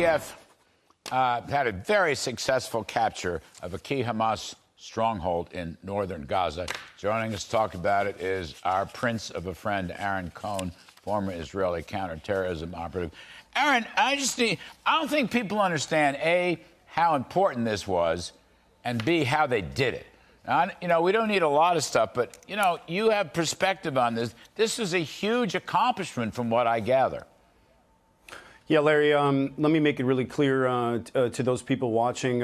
IDF had a very successful capture of a key Hamas stronghold in northern Gaza. Joining us to talk about it is our prince of a friend, Aaron Cohen, former Israeli counterterrorism operative. Aaron, I don't think people understand, A, how important this was, and B, how they did it. Now, we don't need a lot of stuff, but, you have perspective on this. This is a huge accomplishment from what I gather. Yeah, Larry, let me make it really clear to those people watching.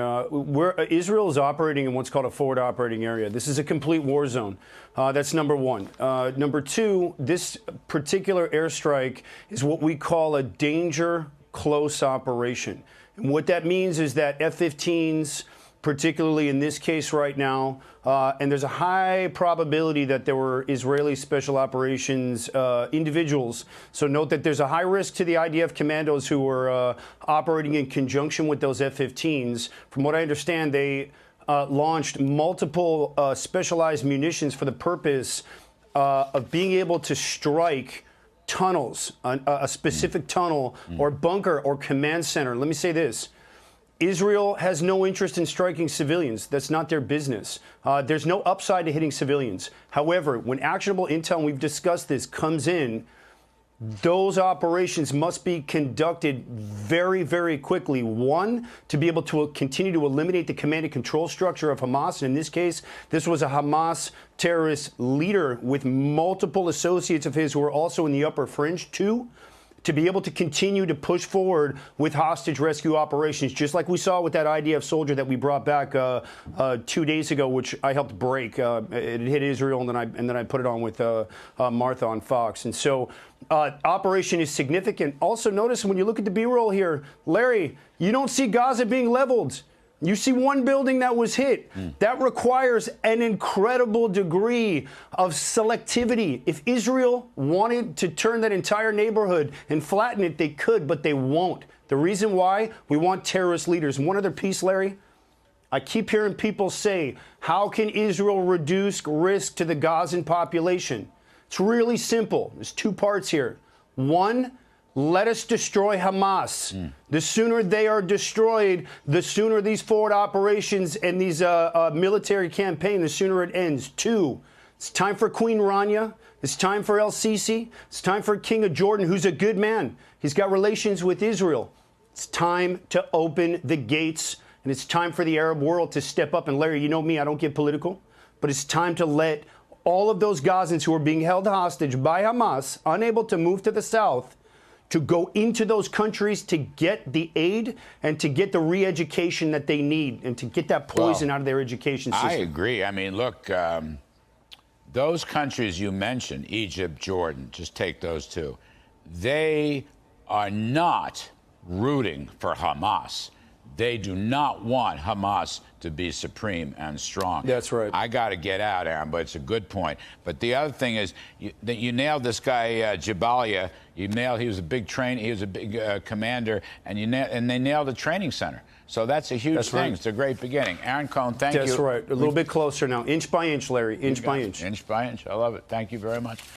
Israel is operating in what's called a forward operating area. This is a complete war zone. That's number one. Number two, this particular airstrike is what we call a danger close operation. And what that means is that F-15s, particularly in this case right now, and there's a high probability that there were Israeli special operations individuals. So note that there's a high risk to the IDF commandos who were operating in conjunction with those F-15s. From what I understand, they launched multiple specialized munitions for the purpose of being able to strike tunnels, a specific tunnel or bunker or command center. Let me say this. Israel has no interest in striking civilians. That's not their business. There's no upside to hitting civilians. However, when actionable intel, and we've discussed this, comes in, those operations must be conducted very, very quickly. One, to be able to continue to eliminate the command and control structure of Hamas. And in this case, this was a Hamas terrorist leader with multiple associates of his who were also in the upper fringe. Two, to be able to continue to push forward with hostage rescue operations, just like we saw with that IDF soldier that we brought back 2 days ago, which I helped break. It hit Israel, and then I put it on with Martha on Fox. And so operation is significant. Also, notice when you look at the B-roll here, Larry, you don't see Gaza being leveled. You see one building that was hit. That requires an incredible degree of selectivity. If Israel wanted to turn that entire neighborhood and flatten it, they could, but they won't. The reason why? We want terrorist leaders. And one other piece, Larry, I keep hearing people say, how can Israel reduce risk to the Gazan population? It's really simple. There's two parts here. One, let us destroy Hamas. The sooner they are destroyed, the sooner these forward operations and these military campaign, the sooner it ends. Two, it's time for Queen Rania. It's time for El Sisi. It's time for King of Jordan, who's a good man. He's got relations with Israel. It's time to open the gates, and it's time for the Arab world to step up. And Larry, you know me, I don't get political, but it's time to let all of those Gazans who are being held hostage by Hamas, unable to move to the south, to go into those countries to get the aid and to get the re-education that they need and to get that poison out of their education system. I agree. I mean, look, those countries you mentioned, Egypt, Jordan, just take those two, they are not rooting for Hamas. They do not want Hamas to be supreme and strong. That's right. I got to get out, Aaron, but it's a good point. But the other thing is, you nailed this guy, Jabaliya. He was a big he was a big commander, and they nailed the training center. So that's a huge thing. Right. It's a great beginning. Aaron Cohen, thank you. That's right. A little bit closer now. Inch by inch, Larry. Inch by inch. Inch by inch. I love it. Thank you very much.